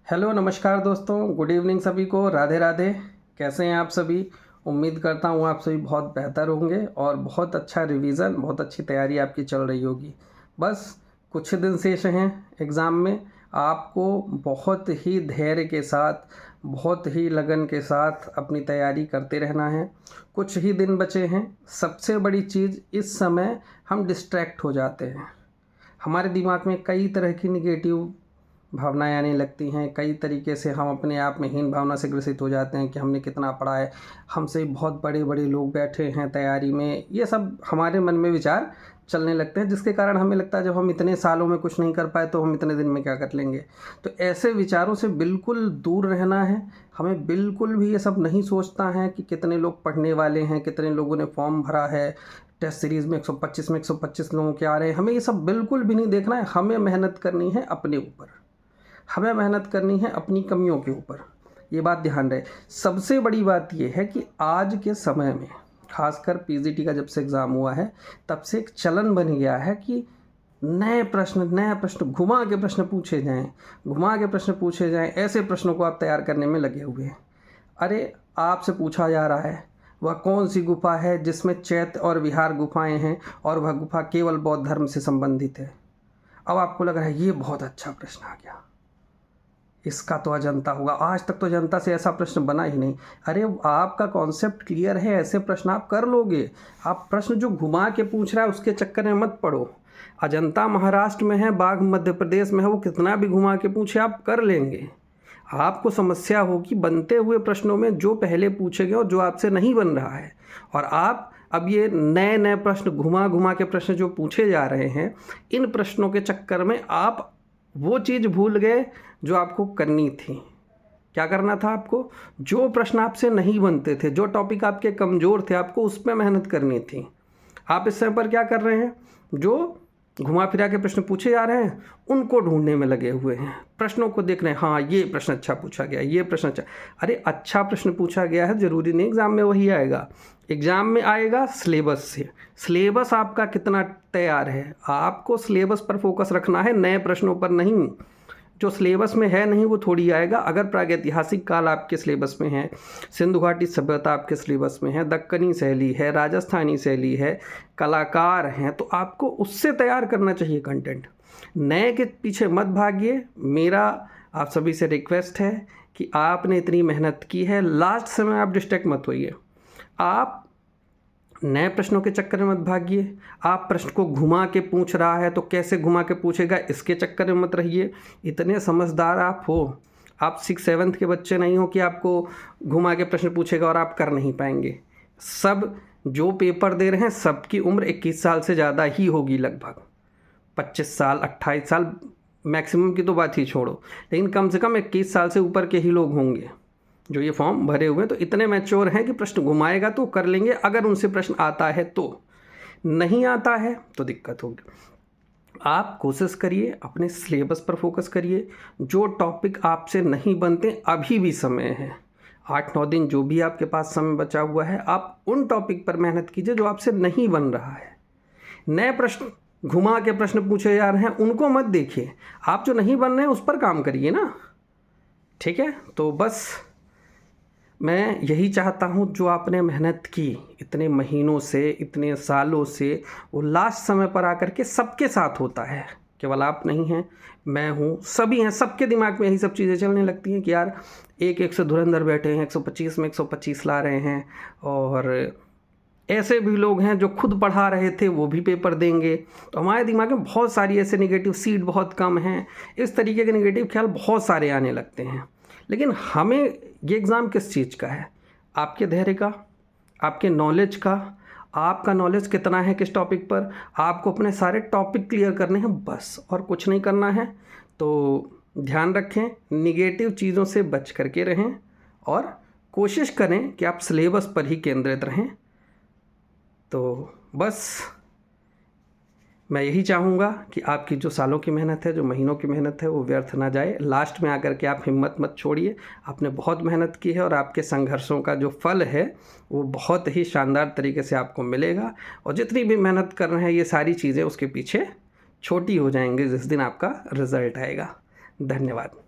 Hello नमस्कार दोस्तों, good evening सभी को। राधे राधे। कैसे हैं आप सभी? उम्मीद करता हूँ आप सभी बहुत बेहतर होंगे और बहुत अच्छा रिवीज़न, बहुत अच्छी तैयारी आपकी चल रही होगी। बस कुछ दिन शेष हैं एग्ज़ाम में। आपको बहुत ही धैर्य के साथ, बहुत ही लगन के साथ अपनी तैयारी करते रहना है। कुछ ही दिन बचे हैं। सबसे बड़ी चीज़, इस समय हम डिस्ट्रैक्ट हो जाते हैं। हमारे दिमाग में कई तरह की निगेटिव भावनाएं आने लगती हैं। कई तरीके से हम अपने आप में हीन भावना से ग्रसित हो जाते हैं कि हमने कितना पढ़ा है, हमसे बहुत बड़े बड़े लोग बैठे हैं तैयारी में। ये सब हमारे मन में विचार चलने लगते हैं, जिसके कारण हमें लगता है जब हम इतने सालों में कुछ नहीं कर पाए तो हम इतने दिन में क्या कर लेंगे। तो ऐसे विचारों से बिल्कुल दूर रहना है। हमें बिल्कुल भी ये सब नहीं सोचना है कि कितने लोग पढ़ने वाले हैं, कितने लोगों ने फॉर्म भरा है, टेस्ट सीरीज़ में 125 में 125 लोगों के आ रहे हैं। हमें ये सब बिल्कुल भी नहीं देखना है। हमें मेहनत करनी है अपने ऊपर, हमें मेहनत करनी है अपनी कमियों के ऊपर। ये बात ध्यान रहे। सबसे बड़ी बात ये है कि आज के समय में, खासकर पीजीटी का जब से एग्ज़ाम हुआ है तब से एक चलन बन गया है कि नए प्रश्न घुमा के प्रश्न पूछे जाएं, घुमा के प्रश्न पूछे जाएं। ऐसे प्रश्नों को आप तैयार करने में लगे हुए हैं। अरे आपसे पूछा जा रहा है वह कौन सी गुफा है जिसमें चैत्य और विहार गुफाएं हैं और वह गुफा केवल बौद्ध धर्म से संबंधित है। अब आपको लग रहा है ये बहुत अच्छा प्रश्न आ गया, इसका तो अजंता होगा। आज तक तो जनता से ऐसा प्रश्न बना ही नहीं। अरे आपका कॉन्सेप्ट क्लियर है, ऐसे प्रश्न आप कर लोगे। आप प्रश्न जो घुमा के पूछ रहा है उसके चक्कर में मत पड़ो। अजंता महाराष्ट्र में है, बाघ मध्य प्रदेश में है, वो कितना भी घुमा के पूछे आप कर लेंगे। आपको समस्या होगी बनते हुए प्रश्नों में जो पहले पूछे गए और जो आपसे नहीं बन रहा है। और आप अब ये नए नए प्रश्न घुमा घुमा के प्रश्न जो पूछे जा रहे हैं, इन प्रश्नों के चक्कर में आप वो चीज़ भूल गए जो आपको करनी थी। क्या करना था आपको? जो प्रश्न आपसे नहीं बनते थे, जो टॉपिक आपके कमज़ोर थे, आपको उस पर मेहनत करनी थी। आप इस समय पर क्या कर रहे हैं? जो घुमा फिरा के प्रश्न पूछे जा रहे हैं उनको ढूंढने में लगे हुए हैं। प्रश्नों को देख रहे हैं, हाँ ये प्रश्न अच्छा पूछा गया, ये प्रश्न अच्छा। अरे अच्छा प्रश्न पूछा गया है ज़रूरी नहीं एग्ज़ाम में वही आएगा। एग्ज़ाम में आएगा सिलेबस से। सिलेबस आपका कितना तैयार है, आपको सिलेबस पर फोकस रखना है, नए प्रश्नों पर नहीं। जो सिलेबस में है नहीं वो थोड़ी आएगा। अगर प्रागैतिहासिक काल आपके सिलेबस में है, सिंधु घाटी सभ्यता आपके सिलेबस में है, दक्कनी शैली है, राजस्थानी शैली है, कलाकार हैं, तो आपको उससे तैयार करना चाहिए कंटेंट। नए के पीछे मत भागिए। मेरा आप सभी से रिक्वेस्ट है कि आपने इतनी मेहनत की है, लास्ट समय आप डिस्ट्रैक्ट मत होइए। आप नए प्रश्नों के चक्कर में मत भागिए। आप प्रश्न को घुमा के पूछ रहा है तो कैसे घुमा के पूछेगा इसके चक्कर में मत रहिए। इतने समझदार आप हो, आप 6-7 के बच्चे नहीं हो कि आपको घुमा के प्रश्न पूछेगा और आप कर नहीं पाएंगे। सब जो पेपर दे रहे हैं सबकी उम्र 21 साल से ज़्यादा ही होगी, लगभग 25 साल 28 साल, मैक्सिमम की तो बात ही छोड़ो, लेकिन कम से कम 21 साल से ऊपर के ही लोग होंगे जो ये फॉर्म भरे हुए हैं। तो इतने मैच्योर हैं कि प्रश्न घुमाएगा तो कर लेंगे, अगर उनसे प्रश्न आता है तो। नहीं आता है तो दिक्कत होगी। आप कोशिश करिए, अपने सिलेबस पर फोकस करिए। जो टॉपिक आपसे नहीं बनते, अभी भी समय है, 8-9 दिन जो भी आपके पास समय बचा हुआ है, आप उन टॉपिक पर मेहनत कीजिए जो आपसे नहीं बन रहा है। नए प्रश्न घुमा के प्रश्न पूछे जा रहे हैं उनको मत देखिए, आप जो नहीं बन रहे हैं उस पर काम करिए ना। ठीक है, तो बस मैं यही चाहता हूँ, जो आपने मेहनत की इतने महीनों से, इतने सालों से, वो लास्ट समय पर आकर के सबके साथ होता है। केवल आप नहीं हैं, मैं हूँ, सभी हैं। सबके दिमाग में यही सब चीज़ें चलने लगती हैं कि यार एक से धुरंधर बैठे हैं, 125 में 125 ला रहे हैं, और ऐसे भी लोग हैं जो खुद पढ़ा रहे थे वो भी पेपर देंगे। तो हमारे दिमाग में बहुत सारी ऐसे नेगेटिव, सीट बहुत कम हैं, इस तरीके के नेगेटिव ख्याल बहुत सारे आने लगते हैं। लेकिन हमें ये एग्ज़ाम किस चीज़ का है? आपके धैर्य का, आपके नॉलेज का। आपका नॉलेज कितना है किस टॉपिक पर, आपको अपने सारे टॉपिक क्लियर करने हैं बस, और कुछ नहीं करना है। तो ध्यान रखें, निगेटिव चीज़ों से बच करके रहें और कोशिश करें कि आप सिलेबस पर ही केंद्रित रहें। तो बस मैं यही चाहूँगा कि आपकी जो सालों की मेहनत है, जो महीनों की मेहनत है, वो व्यर्थ ना जाए। लास्ट में आकर के आप हिम्मत मत छोड़िए। आपने बहुत मेहनत की है और आपके संघर्षों का जो फल है वो बहुत ही शानदार तरीके से आपको मिलेगा। और जितनी भी मेहनत कर रहे हैं ये सारी चीज़ें उसके पीछे छोटी हो जाएंगी जिस दिन आपका रिज़ल्ट आएगा। धन्यवाद।